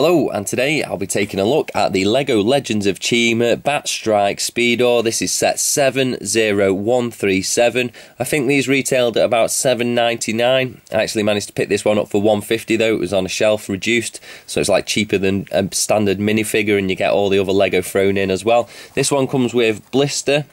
Hello, and today I'll be taking a look at the LEGO Legends of Chima Bat Strike Speedorz. This is set 70137. I think these retailed at about $7.99. I actually managed to pick this one up for $1.50 though. It was on a shelf reduced, so it's like cheaper than a standard minifigure, and you get all the other LEGO thrown in as well. This one comes with blister.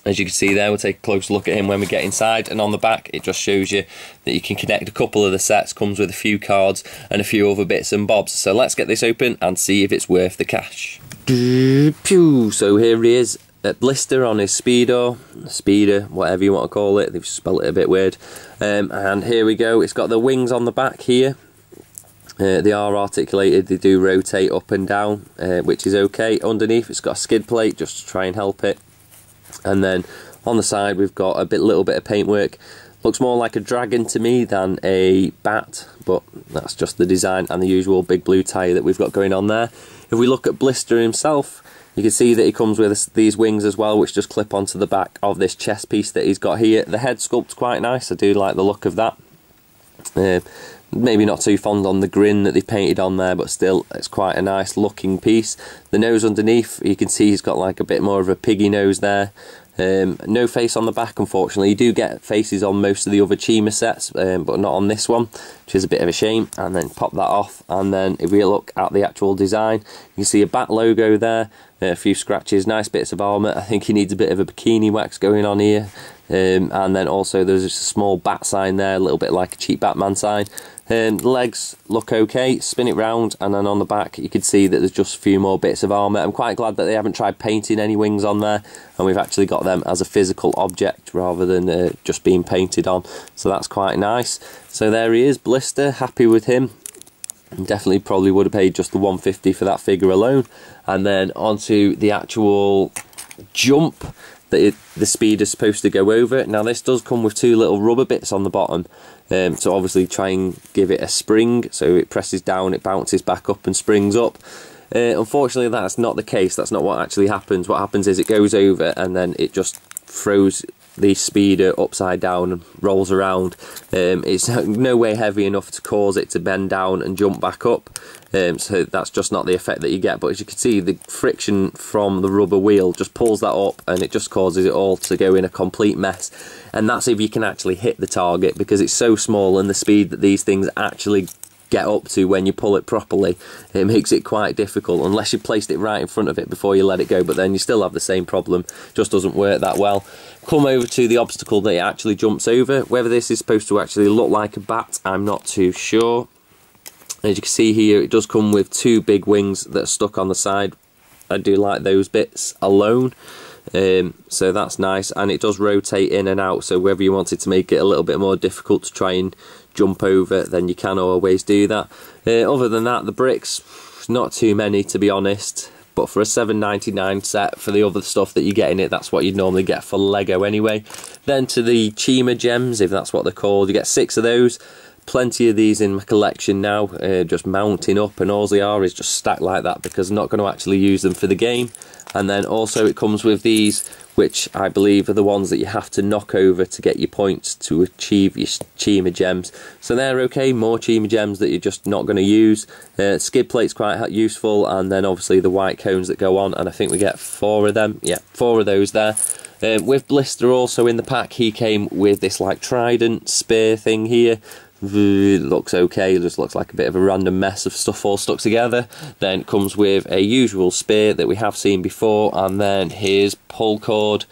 As you can see there, we'll take a closer look at him when we get inside, and on the back it just shows you that you can connect a couple of the sets, comes with a few cards and a few other bits and bobs. So let's get this open and see if it's worth the cash. So here he is, at blister on his speeder, whatever you want to call it, they've spelled it a bit weird. And here we go, it's got the wings on the back here. They are articulated, they do rotate up and down, which is okay. Underneath it's got a skid plate just to try and help it. And then on the side we've got a little bit of paintwork. Looks more like a dragon to me than a bat, but that's just the design and the usual big blue tyre that we've got going on there. If we look at blister himself, you can see that he comes with these wings as well, which just clip onto the back of this chest piece that he's got here. The head sculpt's quite nice, I do like the look of that. Maybe not too fond on the grin that they've painted on there, but still it's quite a nice looking piece. The nose underneath, you can see he's got like a bit more of a piggy nose there. No face on the back, unfortunately. You do get faces on most of the other Chima sets, but not on this one, which is a bit of a shame. And then pop that off, and then if we look at the actual design, you can see a bat logo there, a few scratches, nice bits of armour. I think he needs a bit of a bikini wax going on here. And then also there's just a small bat sign there, a little bit like a cheap Batman sign. The legs look okay, spin it round, and then on the back you can see that there's just a few more bits of armour. I'm quite glad that they haven't tried painting any wings on there, and we've actually got them as a physical object rather than just being painted on, so that's quite nice. So there he is, blister, happy with him. Definitely probably would have paid just the $1.50 for that figure alone. And then onto the actual jump that the speed is supposed to go over. Now this does come with two little rubber bits on the bottom, so obviously try and give it a spring, so it presses down, it bounces back up and springs up. Unfortunately that's not the case, that's not what actually happens. What happens is it goes over and then it just throws the speeder upside down and rolls around. It's no way heavy enough to cause it to bend down and jump back up, so that's just not the effect that you get. But as you can see, the friction from the rubber wheel just pulls that up and it just causes it all to go in a complete mess. And that's if you can actually hit the target, because it's so small, and the speed that these things actually get up to when you pull it properly, it makes it quite difficult unless you placed it right in front of it before you let it go, but then you still have the same problem, just doesn't work that well. Come over to the obstacle that it actually jumps over. Whether this is supposed to actually look like a bat, I'm not too sure. As you can see here, it does come with two big wings that are stuck on the side. I do like those bits alone, so that's nice, and it does rotate in and out, so whether you wanted to make it a little bit more difficult to try and jump over, then you can always do that. Other than that, the bricks, not too many to be honest, but for a $7.99 set, for the other stuff that you get in it, that's what you'd normally get for Lego anyway. Then to the Chima gems, if that's what they're called, you get 6 of those. Plenty of these in my collection now, just mounting up, and all they are is just stacked like that because I'm not going to actually use them for the game. And then also it comes with these, which I believe are the ones that you have to knock over to get your points to achieve your Chima gems. So they're okay, more Chima gems that you're just not going to use. Skid plate's quite useful, and then obviously the white cones that go on, and I think we get 4 of them. Yeah, 4 of those there. With blister also in the pack, he came with this like trident spear thing here. It looks okay, it just looks like a bit of a random mess of stuff all stuck together. Then it comes with a usual spear that we have seen before, and then his pull cord.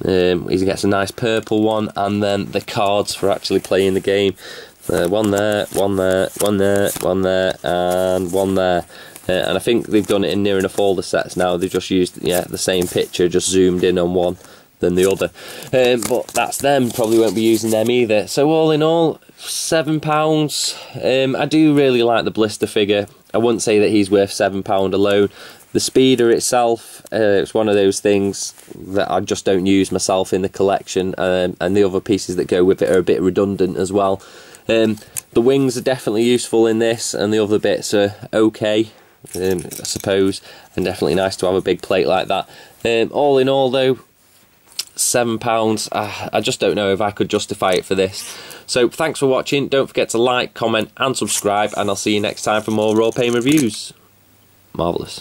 He gets a nice purple one, and then the cards for actually playing the game. One there, one there, one there, one there, and one there. And I think they've done it in near enough all the sets now. They've just used the same picture, just zoomed in on one than the other. But that's them, probably won't be using them either. So all in all, £7. I do really like the blister figure. I wouldn't say that he's worth £7 alone. The speeder itself, it's one of those things that I just don't use myself in the collection, and the other pieces that go with it are a bit redundant as well. The wings are definitely useful in this, and the other bits are okay, I suppose, and definitely nice to have a big plate like that. All in all though, £7. I just don't know if I could justify it for this. So thanks for watching. Don't forget to like, comment and subscribe, and I'll see you next time for more Rawpain reviews. Marvellous.